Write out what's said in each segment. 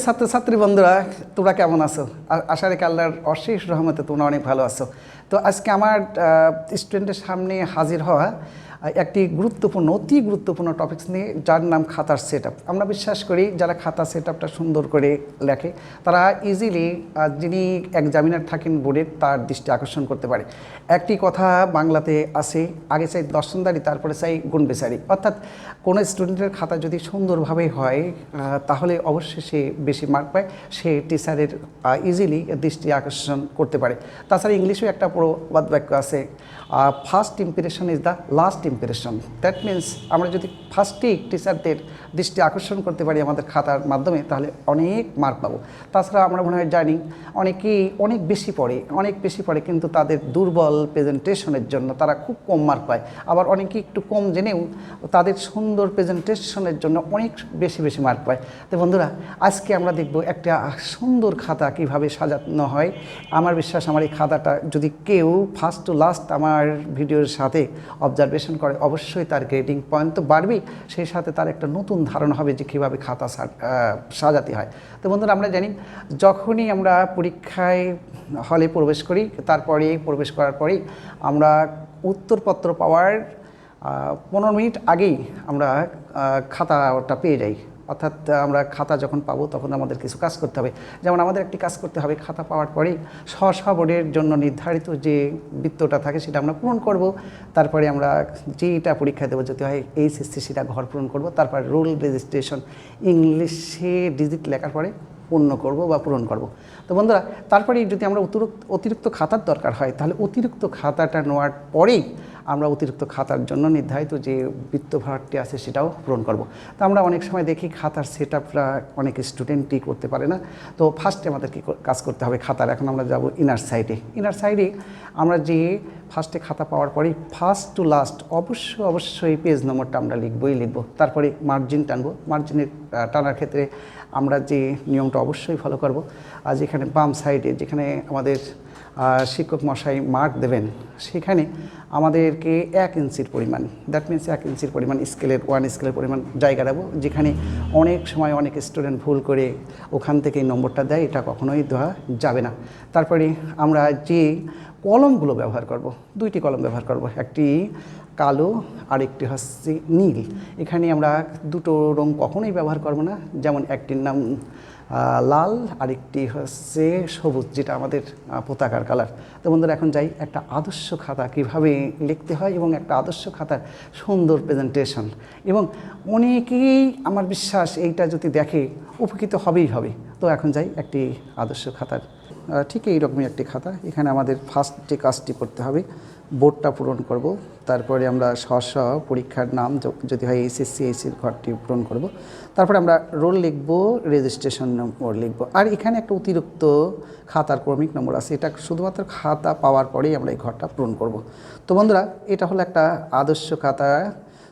ছাত্রছাত্রী বন্ধুরা, তোমরা কেমন আছো? আশা রাখি আল্লাহর অশেষ রহমতে তোমরা অনেক ভালো আছো। তো আজকে আমার স্টুডেন্টের সামনে হাজির হওয়া একটি অতি গুরুত্বপূর্ণ টপিকস নিয়ে, যার নাম খাতার সেটআপ। আমরা বিশ্বাস করি যারা খাতা সেটআপটা সুন্দর করে লেখে তারা ইজিলি যিনি এক্সামিনার থাকেন বোর্ডের তার দৃষ্টি আকর্ষণ করতে পারে। একটি কথা বাংলাতে আছে, আগে চাই দর্শনদারি, তারপরে চাই গুণবিচারী। অর্থাৎ কোনো স্টুডেন্টের খাতা যদি সুন্দরভাবে হয় তাহলে অবশ্যই সে বেশি মার্ক পায়, সে টিচারের ইজিলি দৃষ্টি আকর্ষণ করতে পারে। তাছাড়া ইংলিশেও একটা প্রবাদ বাক্য আছে, first impression is the last impression. That means আমরা যদি ফার্স্টেই টিচারদের দৃষ্টি আকর্ষণ করতে পারি আমাদের খাতার মাধ্যমে, তাহলে অনেক মার্ক পাবো। তাছাড়া আমরা মনে হয় জানি অনেকেই অনেক বেশি পড়ে কিন্তু তাদের দুর্বল প্রেজেন্টেশনের জন্য তারা খুব কম মার্ক পায়। আবার অনেকেই একটু কম জেনেও তাদের সুন্দর প্রেজেন্টেশনের জন্য অনেক বেশি মার্ক পায়। তো বন্ধুরা, আজকে আমরা দেখব একটা সুন্দর খাতা কিভাবে সাজানো হয়। আমার বিশ্বাস আমার এই খাতাটা যদি কেউ ফার্স্ট টু লাস্ট আমার ভিডিওর সাথে অবজারভেশন করে অবশ্যই তার গ্রেডিং পয়েন্ট তো বাড়বেই, সেই সাথে তার একটা নতুন ধারণা হবে যে কীভাবে খাতা সাজাতে হয়। তো বন্ধুরা, আমরা জানি যখনই আমরা পরীক্ষায় হলে প্রবেশ করি, তারপরে প্রবেশ করার পরেই আমরা উত্তরপত্র পাওয়ার 15 মিনিট আগেই আমরা খাতাটা পেয়ে যাই। অর্থাৎ আমরা খাতা যখন পাবো তখন আমাদের কিছু কাজ করতে হবে। যেমন আমাদের একটি কাজ করতে হবে, খাতা পাওয়ার পরেই স্ব বোর্ডের জন্য নির্ধারিত যে বৃত্তটা থাকে সেটা আমরা পূরণ করব। তারপরে আমরা যেটা পরীক্ষা দেবো, যদি হয় এইচএসসি, সেটা ঘর পূরণ করব। তারপর রোল রেজিস্ট্রেশন ইংলিশে ডিজিট লেখার পরে পূরণ করব। তো বন্ধুরা, তারপরে যদি আমরা অতিরিক্ত খাতার দরকার হয়, তাহলে অতিরিক্ত খাতাটা নেওয়ার পরেই আমরা অতিরিক্ত খাতার জন্য নির্ধারিত যে বৃত্তভারটি আছে সেটাও পূরণ করব। তো আমরা অনেক সময় দেখি খাতার সেটআপটা অনেক স্টুডেন্টই করতে পারে না। তো ফার্স্টে আমাদেরকে কাজ করতে হবে খাতার। এখন আমরা যাব ইনার সাইডে আমরা যে ফার্স্টে খাতা পাওয়ার পরেই ফার্স্ট টু লাস্ট অবশ্যই পেজ নম্বরটা আমরা লিখব। তারপরে মার্জিন টানবো। মার্জিনের টানার ক্ষেত্রে আমরা যে নিয়মটা অবশ্যই ফলো করব, আর যেখানে বাম সাইডে যেখানে আমাদের শিক্ষক মশাই মার্ক দেবেন সেখানে আমাদেরকে 1 ইঞ্চির পরিমাণ, দ্যাট মিনস 1 ইঞ্চির পরিমাণ স্কেলের 1 স্কেলের পরিমাণ জায়গা দেবো, যেখানে অনেক সময় অনেক স্টুডেন্ট ভুল করে ওখান থেকে নম্বরটা দেয়, এটা কখনোই দেওয়া যাবে না। তারপরে আমরা যে কলমগুলো ব্যবহার করব, 2টি কলম ব্যবহার করব, একটি কালো আর একটি হচ্ছে নীল। এখানে আমরা দুটো রং কখনোই ব্যবহার করব না, যেমন একটির নাম লাল আর একটি হচ্ছে সবুজ, যেটা আমাদের পতাকার কালার। তো বন্ধুরা, এখন যাই একটা আদর্শ খাতা কীভাবে লিখতে হয় এবং একটা আদর্শ খাতার সুন্দর প্রেজেন্টেশন, এবং অনেকেই আমার বিশ্বাস এইটা যদি দেখে উপকৃত হবেই হবে। তো এখন যাই একটি আদর্শ খাতার, ঠিক এইরকমই একটি খাতা। এখানে আমাদের ফার্স্ট যে কাজটি করতে হবে, বোর্ডটা পূরণ করব। তারপরে আমরা স্ব পরীক্ষার নাম, যদি হয় এইচএসসির ঘরটি পূরণ করব। তারপরে আমরা রোল লিখব, রেজিস্ট্রেশন নম্বর লিখব। আর এখানে একটা অতিরিক্ত খাতার ক্রমিক নম্বর আছে, এটা শুধুমাত্র খাতা পাওয়ার পরেই আমরা এই ঘরটা পূরণ করব। তো বন্ধুরা, এটা হলো একটা আদর্শ খাতা।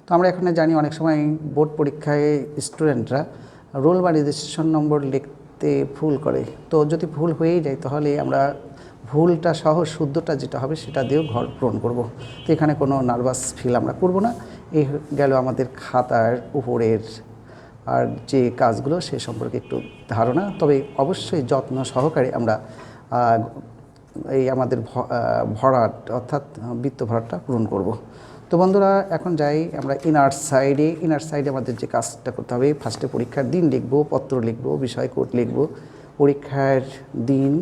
তো আমরা এখানে জানি অনেক সময় বোর্ড পরীক্ষায় স্টুডেন্টরা রোল বা রেজিস্ট্রেশন নম্বর লিখতে ভুল করে। তো যদি ভুল হয়েই যায় তাহলে আমরা ভুলটা সহ শুদ্ধটা যেটা হবে সেটা দিয়েও ঘর পূরণ করব। তো এখানে কোনো নার্ভাস ফিল আমরা করব না। এই গেল আমাদের খাতার উপরের আর যে কাজগুলো সে সম্পর্কে একটু ধারণা। তবে অবশ্যই যত্ন সহকারে আমরা এই আমাদের ভরাট অর্থাৎ বৃত্ত ভরাটটা পূরণ করব। তো বন্ধুরা, এখন যাই আমরা ইনার সাইডে আমাদের যে কাজটা করতে হবে, ফার্স্টে পরীক্ষার দিন লিখব, পত্র লিখব, বিষয় কোড লিখব, পরীক্ষার দিন,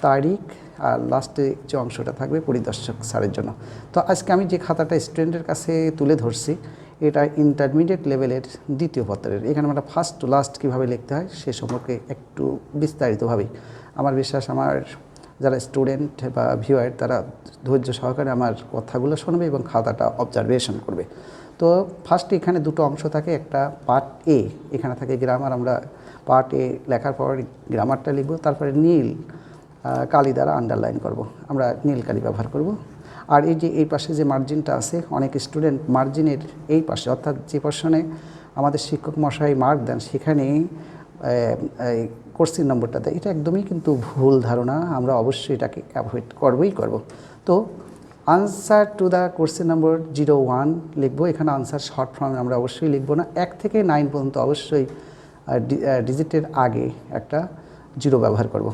তারিখ, আর লাস্টে যে অংশটা থাকবে পরিদর্শক স্যারের জন্য। তো আজকে আমি যে খাতাটা স্টুডেন্টের কাছে তুলে ধরছি, এটা ইন্টারমিডিয়েট লেভেলের 2য় পত্রের। এখানে আমরা ফার্স্ট টু লাস্ট কীভাবে লিখতে হয় সে সম্পর্কে একটু বিস্তারিতভাবে আমার বিশ্বাস আমার যারা স্টুডেন্ট বা ভিউয়ার তারা ধৈর্য সহকারে আমার কথাগুলো শুনবে এবং খাতাটা অবজারভেশন করবে। তো ফার্স্টে এখানে 2টো অংশ থাকে, একটা পার্ট এ, এখানে থাকে গ্রামার। আমরা পার্ট এ লেখার পর গ্রামারটা লিখব, তারপরে নীল কালি দ্বারা আন্ডারলাইন করব, আমরা নীল কালি ব্যবহার করব। আর এই যে এই পাশে যে মার্জিনটা আছে, অনেক স্টুডেন্ট মার্জিনের এই পাশে অর্থাৎ যে পোর্শনে আমাদের শিক্ষক মশাই মার্ক দেন সেখানে কোর্সের নম্বরটা দেয়, এটা একদমই কিন্তু ভুল ধারণা। আমরা অবশ্যই এটাকে অ্যাভয়েড করব। তো answer to the question number 01 লিখবো। এখানে আনসার শর্ট ফর্মে আমরা অবশ্যই লিখবো না, 1 থেকে 9 পর্যন্ত অবশ্যই ডিজিটের আগে একটা 0 ব্যবহার করব।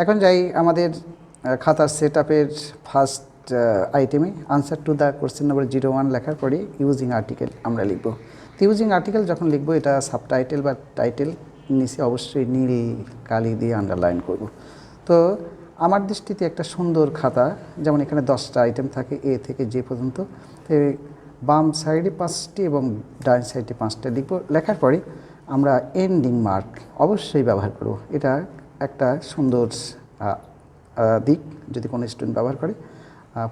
এখন যাই আমাদের খাতার সেট আপের ফার্স্ট আইটেমে। Answer to the question number 01 লেখার পরে ইউজিং আর্টিকেল আমরা লিখব। তো ইউজিং আর্টিকেল যখন লিখবো, এটা সাবটাইটেল বা টাইটেল নিচে অবশ্যই নীল কালি দিয়ে আন্ডারলাইন করব। তো আমার দৃষ্টিতে একটা সুন্দর খাতা, যেমন এখানে 10টা আইটেম থাকে এ থেকে জে পর্যন্ত, বাম সাইডে 5টি এবং ডান সাইডে 5টা লিখব। লেখার পরে আমরা এন্ডিং মার্ক অবশ্যই ব্যবহার করব। এটা একটা সুন্দর দিক, যদি কোনো স্টুডেন্ট ব্যবহার করে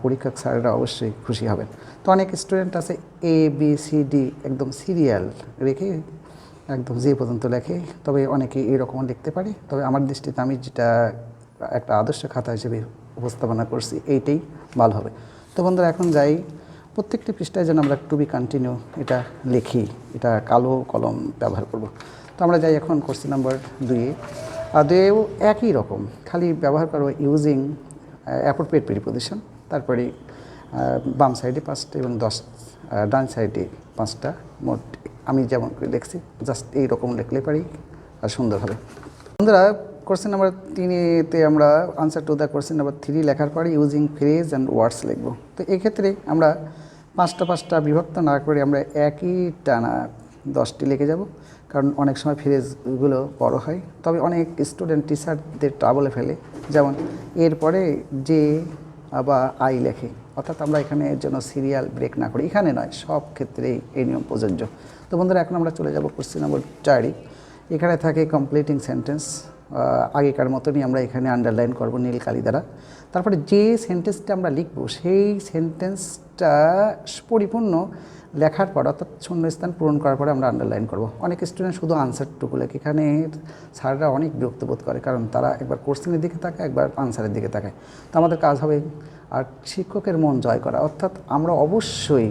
পরীক্ষক স্যারেরা অবশ্যই খুশি হবেন। তো অনেক স্টুডেন্ট আছে এ বি সি ডি একদম সিরিয়াল রেখে একদম যে পর্যন্ত লেখে, তবে অনেকে এরকম লিখতে পারে। তবে আমার দৃষ্টিতে আমি যেটা একটা আদর্শ খাতা হিসেবে উপস্থাপনা করছি, এইটাই ভালো হবে। তো বন্ধুরা, এখন যাই প্রত্যেকটি পৃষ্ঠায় যেন আমরা টু বি কন্টিনিউ এটা লিখি, এটা কালো কলম ব্যবহার করব। তো আমরা যাই এখন কোশ্চেন নাম্বার 2-এ। 2-এও একই রকম, খালি ব্যবহার করবো ইউজিং অ্যাপ্রোপ্রিয়েট প্রিপোজিশন। তারপরে বাম সাইডে 5টা এবং ডান সাইডে 5টা, মোট আমি যেমন করে লিখছি জাস্ট এইরকম লিখলে পারি আর সুন্দর হবে। বন্ধুরা, কোশ্চেন নাম্বার 3-তে আমরা answer to the question number 3 লেখার পরে ইউজিং ফ্রেজ অ্যান্ড ওয়ার্ডস লিখব। তো এক্ষেত্রে আমরা 5টা বিভক্ত না করে আমরা একই টানা 10টি লিখে যাব, কারণ অনেক সময় ফ্রেজগুলো বড় হয়। তবে অনেক স্টুডেন্ট টিচারদের ট্রাবলে ফেলে, যেমন এরপরে যে বা আই লেখে, অর্থাৎ আমরা এখানে এর জন্য সিরিয়াল ব্রেক না করি, এখানে নয় সব ক্ষেত্রেই এই নিয়ম প্রযোজ্য। তো বন্ধুরা, এখন আমরা চলে যাব কোশ্চেন নাম্বার 4। এখানে থাকে কমপ্লিটিং সেন্টেন্স। আগেকার মতনই আমরা এখানে আন্ডারলাইন করব নীল কালি দ্বারা। তারপরে যে সেন্টেন্সটা আমরা লিখব সেই সেন্টেন্সটা পরিপূর্ণ লেখার পর, অর্থাৎ শূন্যস্থান পূরণ করার পরে আমরা আন্ডারলাইন করব। অনেক স্টুডেন্ট শুধু আনসারটুকু লেখে, এখানে স্যাররা অনেক বিরক্ত বোধ করে, কারণ তারা একবার কোশ্চেনের দিকে তাকায়, একবার আনসারের দিকে তাকায়। তো আমাদের কাজ হবে আর শিক্ষকের মন জয় করা, অর্থাৎ আমরা অবশ্যই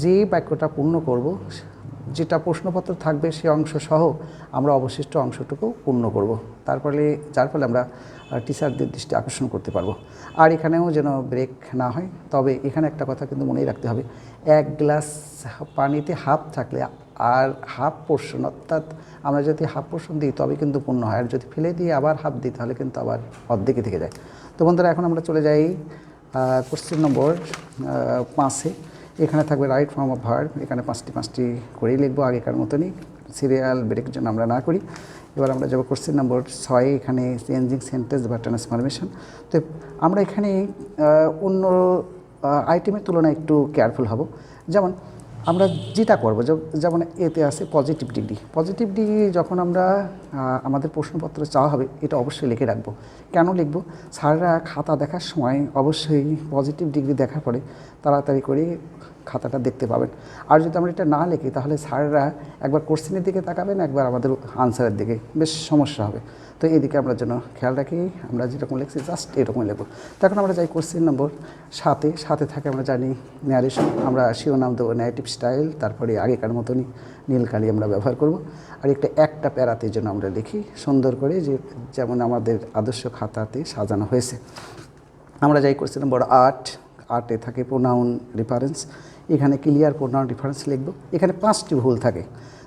যে বাক্যটা পূর্ণ করব, যেটা প্রশ্নপত্র থাকবে সে অংশ সহ আমরা অবশিষ্ট অংশটুকু পূর্ণ করব, যার ফলে আমরা টিচারদের দৃষ্টি আকর্ষণ করতে পারবো। আর এখানেও যেন ব্রেক না হয়। তবে এখানে একটা কথা কিন্তু মনেই রাখতে হবে, 1 গ্লাস পানিতে হাফ থাকলে আর হাফ পোর্শন, অর্থাৎ আমরা যদি হাফ পোর্শন দিই তবে কিন্তু পূর্ণ হয়, আর যদি ফেলে দিয়ে আবার হাফ দিই তাহলে কিন্তু আবার অর্ধেকে থেকে যায়। তো বন্ধুরা, এখন আমরা চলে যাই কোশ্চেন নম্বর 5-এ। এখানে থাকবে রাইট ফর্ম অফ ভার্ব। এখানে 5টি করেই লিখবো, আগেকার মতনই, সিরিয়াল ব্রেক যেন আমরা না করি। এবার আমরা যাবো কোশ্চেন নম্বর 6। এখানে চেঞ্জিং সেন্টেন্স বা ট্রান্সফরমেশন। তো আমরা এখানে অন্য আইটেমের তুলনায় একটু কেয়ারফুল হব। যেমন আমরা যেটা করবো, যেমন এতে আছে পজিটিভ ডিগ্রি। পজিটিভ ডিগ্রি যখন আমরা আমাদের প্রশ্নপত্র চাওয়া হবে, এটা অবশ্যই লিখে রাখবো। কেন লিখব? স্যাররা খাতা দেখার সময় অবশ্যই পজিটিভ ডিগ্রি দেখার পরে তাড়াতাড়ি করে খাতাটা দেখতে পাবেন। আর যদি আমরা এটা না লিখি তাহলে স্যাররা একবার কোশ্চেনের দিকে তাকাবেন, একবার আমাদের আনসারের দিকে, বেশ সমস্যা হবে। তো এদিকে আমরা যেন খেয়াল রাখি, আমরা যেরকম লিখছি জাস্ট এরকমই লিখব। তখন আমরা যাই কোশ্চেন নম্বর 7-এ থাকে আমরা জানি ন্যারেশন। আমরা শিরোনাম দেবো নেগেটিভ স্টাইল, তারপরে আগেকার মতনই নীল কালি আমরা ব্যবহার করব। আর একটা প্যারাতে যেন আমরা লিখি সুন্দর করে, যেমন আমাদের আদর্শ খাতাতে সাজানো হয়েছে। আমরা যাই কোশ্চেন নম্বর 8-এ থাকে প্রোনাউন রেফারেন্স। এখানে ক্লিয়ার প্রোনাউন রেফারেন্স লিখব। এখানে 5টি ভুল থাকে।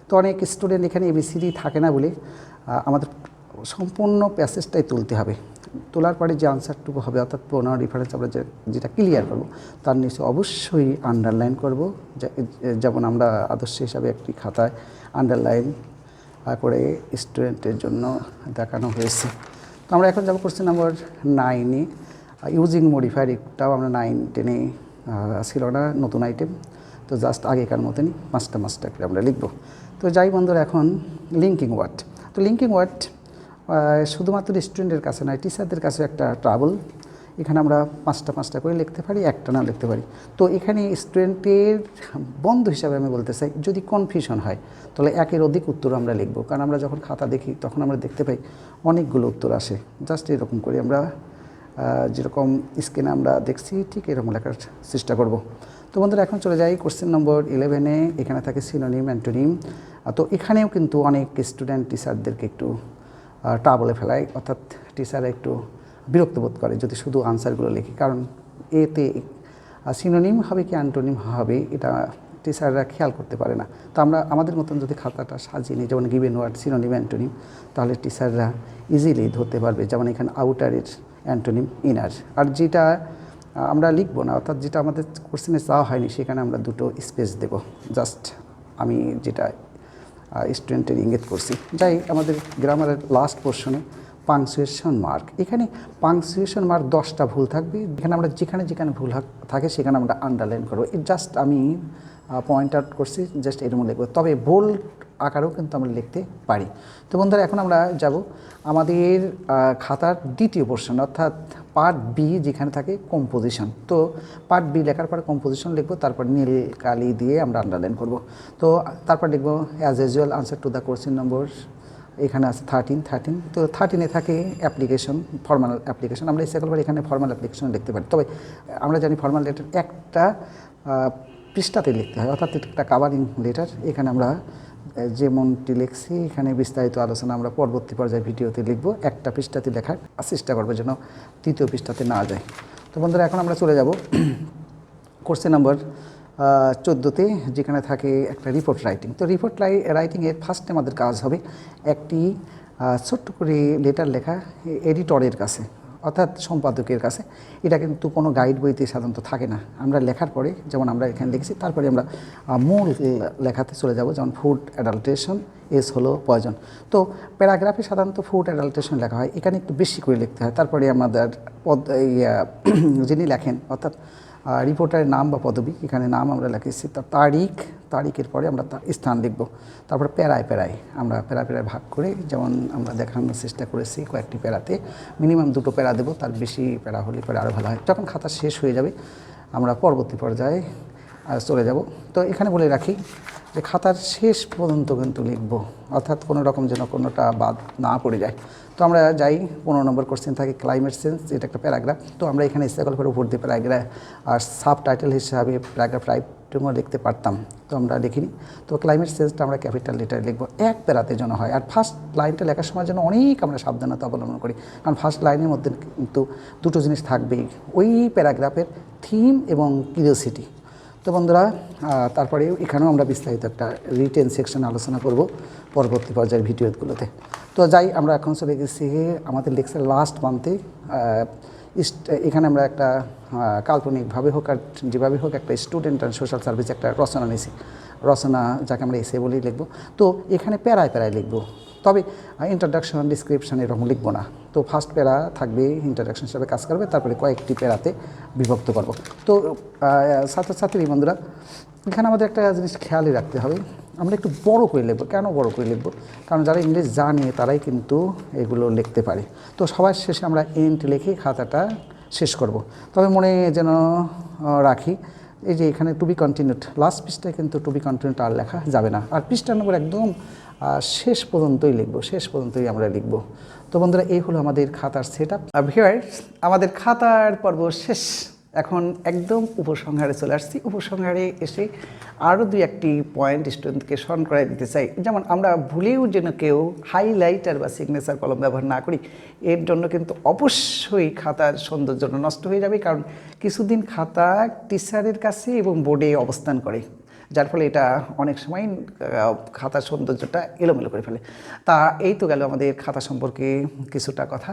তো অনেক স্টুডেন্ট এখানে এবিসিডি থাকে না বলে আমাদের সম্পূর্ণ প্যাসেজটাই তুলতে হবে। তোলার পরে যে আনসারটুকু হবে, অর্থাৎ প্রোনাউন রেফারেন্স আমরা যেটা ক্লিয়ার করব, তার নিচে অবশ্যই আন্ডারলাইন করব। যেমন আমরা আদর্শ হিসাবে একটি খাতায় আন্ডারলাইন করে স্টুডেন্টের জন্য দেখানো হয়েছে। তো আমরা এখন যাব কোশ্চেন নম্বর 9-এ। ইউজিং মডিফায়ার, একটাও আমরা 9-10-এ ছিল না, নতুন আইটেম। তো জাস্ট আগেকার মতনই 5টা করে আমরা লিখব। তো যাই বন্ধুরা, এখন লিঙ্কিং ওয়ার্ড। তো লিঙ্কিং ওয়ার্ড শুধুমাত্র স্টুডেন্টের কাছে নয়, টিচারদের কাছে একটা ট্রাবল। এখানে আমরা 5টা করে লিখতে পারি, একটা না লিখতে পারি। তো এখানে স্টুডেন্টের বন্ধু হিসাবে আমি বলতে চাই, যদি কনফিউশন হয় তাহলে 1-এর অধিক উত্তর আমরা লিখব, কারণ আমরা যখন খাতা দেখি তখন আমরা দেখতে পাই অনেকগুলো উত্তর আসে। জাস্ট এরকম করে আমরা যেরকম স্ক্রিনে আমরা দেখছি ঠিক এরকম লেখার চেষ্টা করব। তো বন্ধুরা, এখন চলে যাই কোশ্চেন নম্বর 11-এ। এখানে থাকে সিনোনিম, অ্যান্টোনিম। তো এখানেও কিন্তু অনেক স্টুডেন্ট টিচারদেরকে একটু ট্রাবলে ফেলায়, অর্থাৎ টিচাররা একটু বিরক্ত বোধ করে যদি শুধু আনসারগুলো লিখি, কারণ এতে সিনোনিম হবে কি অ্যান্টোনিম হবে এটা টিচাররা খেয়াল করতে পারে না। তো আমরা আমাদের মতন যদি খাতাটা সাজিয়ে নিই, যেমন গিভেন ওয়ার্ড, সিনোনিম, অ্যান্টোনিম, তাহলে টিচাররা ইজিলি ধরতে পারবে। যেমন এখানে আউটারের অ্যান্টোনিম ইনার। আর যেটা আমরা লিখবো না, অর্থাৎ যেটা আমাদের কোশ্চেনে চাওয়া হয়নি, সেখানে আমরা দুটো স্পেস দেব। জাস্ট আমি যেটা স্টুডেন্টের ইঙ্গিত করছি। যাই আমাদের গ্রামারের লাস্ট পোর্শনে পাংচুয়েশন মার্ক। এখানে পাংচুয়েশন মার্ক 10টা ভুল থাকবে। এখানে আমরা যেখানে ভুল থাকে সেখানে আমরা আন্ডারলাইন করবো। জাস্ট আমি পয়েন্ট আউট করছি, জাস্ট এরকম লিখবো। তবে বোল্ড আকারেও কিন্তু আমরা লিখতে পারি। তো বন্ধুরা, এখন আমরা যাব আমাদের খাতার দ্বিতীয় পোর্শন, অর্থাৎ পার্ট বি, যেখানে থাকে কম্পোজিশন। তো পার্ট বি লেখার পরে কম্পোজিশন লিখবো, তারপর নীল কালি দিয়ে আমরা আন্ডারলাইন করব। তো তারপর লিখবো as usual answer to the question নম্বর। এখানে আছে 13। তো 13-এ থাকে অ্যাপ্লিকেশন, ফর্মাল অ্যাপ্লিকেশন। আমরা ইচ্ছা করলে এখানে ফর্মাল অ্যাপ্লিকেশন লিখতে পারি। তবে আমরা জানি ফর্মাল লেটার একটা পৃষ্ঠাতে লিখতে হয়, অর্থাৎ একটা কাভারিং লেটার। এখানে আমরা যেমনটি লিখছি, এখানে বিস্তারিত আলোচনা আমরা পরবর্তী পর্যায়ে ভিডিওতে লিখব। একটা পৃষ্ঠাতে লেখার চেষ্টা করবো যেন তৃতীয় পৃষ্ঠাতে না যায়। তো বন্ধুরা, এখন আমরা চলে যাব কোশ্চেন নম্বর 14-তে, যেখানে থাকে একটা রিপোর্ট রাইটিং। তো রিপোর্ট রাইটিংয়ের ফার্স্টে আমাদের কাজ হবে একটি ছোট্ট করে লেটার লেখা এডিটরের কাছে, অর্থাৎ সম্পাদকের কাছে। এটা কিন্তু কোনো গাইড বইতে সাধারণত থাকে না। আমরা লেখার পরে, যেমন আমরা এখানে লিখছি, তারপরে আমরা মূল লেখাতে চলে যাব। যেমন ফুড অ্যাডাল্ট্রেশন এস হলো পয়জন। তো প্যারাগ্রাফে সাধারণত ফুড অ্যাডাল্ট্রেশন লেখা হয়, এখানে একটু বেশি করে লিখতে হয়। তারপরে আমাদের যিনি লেখেন, অর্থাৎ রিপোর্টারের নাম বা পদবি, এখানে নাম আমরা লিখেছি, তার তারিখের পরে আমরা স্থান লিখব। তারপর প্যারায় আমরা প্যারায় ভাগ করে, যেমন আমরা দেখানোর চেষ্টা করেছি, কয়েকটি প্যারাতে মিনিমাম 2টো প্যারা দেবো। তার বেশি প্যারা হলে পরে আরও ভালো হয়। যখন খাতা শেষ হয়ে যাবে আমরা পরবর্তী পর্যায়ে চলে যাব। তো এখানে বলে রাখি যে খাতার শেষ পর্যন্ত কিন্তু লিখব, অর্থাৎ কোনো রকম যেন কোনোটা বাদ না পড়ে যায়। তো আমরা যাই 15 নম্বর কোশ্চেন থাকে ক্লাইমেট চেঞ্জ। এটা একটা প্যারাগ্রাফ। তো আমরা এখানে স্ট্রাগল করে উপর দিয়ে প্যারাগ্রাফ আর সাব টাইটেল হিসাবে প্যারাগ্রাফ রাইটিংও লিখতে পারতাম, তো আমরা লিখিনি। তো ক্লাইমেট চেঞ্জটা আমরা ক্যাপিটাল লেটারে লিখবো, এক প্যারাতে যেন হয়। আর ফার্স্ট লাইনটা লেখার সময় যেন অনেক আমরা সাবধানতা অবলম্বন করি, কারণ ফার্স্ট লাইনের মধ্যে কিন্তু দুটো জিনিস থাকবেই, ওই প্যারাগ্রাফের থিম এবং কিউরিওসিটি। তো বন্ধুরা, তারপরে এখানেও আমরা বিস্তারিত একটা রিটেন সেকশন আলোচনা করব পরবর্তী পর্যায়ের ভিডিওগুলোতে। তো যাই, আমরা এখন চলে গেছি আমাদের লেকচার লাস্ট মান্থে। এখানে আমরা একটা কাল্পনিকভাবে হোক আর যেভাবে হোক একটা স্টুডেন্ট অ্যান্ড সোশ্যাল সার্ভিস একটা রচনা নিয়েছি। রচনা যাকে আমরা এসে বলেই লিখবো। তো এখানে প্যারায় লিখবো, তবে ইন্ট্রোডাকশন, ডিসক্রিপশন এরকম লিখবো না। তো ফার্স্ট প্যারা থাকবে ইন্ট্রোডাকশন হিসাবে কাজ করবে, তারপরে কয়েকটি প্যারাতে বিভক্ত করব। তো ছাত্রছাত্রী বন্ধুরা, এখানে আমাদের একটা জিনিস খেয়ালই রাখতে হবে, আমরা একটু বড় করে লিখবো। কেন বড় করে লিখবো? কারণ যারা ইংলিশ জানে তারাই কিন্তু এগুলো লিখতে পারে। তো সবার শেষে আমরা এন্ড লিখে খাতাটা শেষ করব। তবে মনে যেন রাখি, এই যে এখানে টু বি কন্টিনিউড, লাস্ট পৃষ্ঠায় কিন্তু টু বি কন্টিনিউড আর লেখা যাবে না। আর পৃষ্ঠা নম্বর একদম শেষ পর্যন্তই লিখবো, শেষ পর্যন্তই আমরা লিখবো। তো বন্ধুরা, এই হলো আমাদের খাতার সেট আপ। ভিউয়ার্স, আমাদের খাতার পর্ব শেষ। এখন একদম উপসংহারে চলে আসছি। উপসংহারে এসে আরও 2-1টি পয়েন্ট স্টুডেন্টকে স্মরণ করাই দিতে চাই। যেমন আমরা ভুলেও যেন কেউ হাইলাইটার বা সিগনেচার কলম ব্যবহার না করি। এর জন্য কিন্তু অবশ্যই খাতার সৌন্দর্য নষ্ট হয়ে যাবে, কারণ কিছুদিন খাতা টিচারের কাছে এবং বোর্ডে অবস্থান করে, যার ফলে এটা অনেক সময় খাতার সৌন্দর্যটা এলোমেলো করে ফেলে। তা এই তো গেল আমাদের খাতা সম্পর্কে কিছুটা কথা।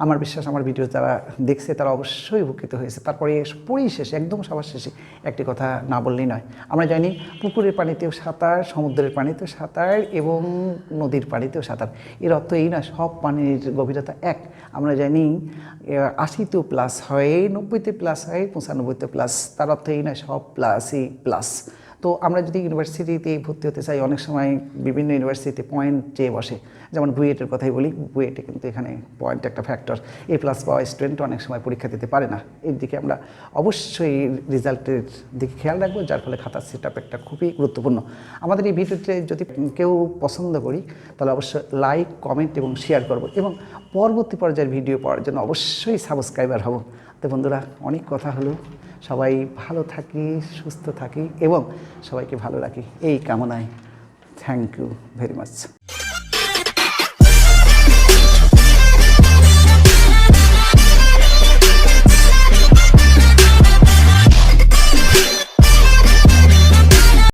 আমার বিশ্বাস আমার ভিডিও যারা দেখছে তারা অবশ্যই উপকৃত হয়েছে। তারপরে পরিশেষে, একদম সবার শেষে একটি কথা না বললেই নয়। আমরা জানি পুকুরের পানিতেও সাঁতার, সমুদ্রের পানিতেও সাঁতার এবং নদীর পানিতেও সাঁতার। এর অর্থ এই না সব পানির গভীরতা এক। আমরা জানি 80-তে প্লাস হয়, 90-তে প্লাস হয়, 95-তে প্লাস। তার অর্থ এই না সব প্লাসই প্লাস। তো আমরা যদি ইউনিভার্সিটিতে ভর্তি হতে চাই, অনেক সময় বিভিন্ন ইউনিভার্সিটিতে পয়েন্ট চেয়ে বসে। যেমন বুয়েটের কথাই বলি, বুয়েটে কিন্তু এখানে পয়েন্ট একটা ফ্যাক্টর। A+ পাওয়া স্টুডেন্ট অনেক সময় পরীক্ষা দিতে পারে না। এর দিকে আমরা অবশ্যই রেজাল্টের দিকে খেয়াল রাখবো, যার ফলে খাতার সেট আপ একটা খুবই গুরুত্বপূর্ণ। আমাদের এই ভিডিওতে যদি কেউ পছন্দ করি তাহলে অবশ্যই লাইক, কমেন্ট এবং শেয়ার করব, এবং পরবর্তী পর্যায়ের ভিডিও পাওয়ার জন্য অবশ্যই সাবস্ক্রাইবার হব। তো বন্ধুরা, অনেক কথা হলো। সবাই ভালো থাকি, সুস্থ থাকি এবং সবাইকে ভালো রাখি এই কামনায়। Thank you very much.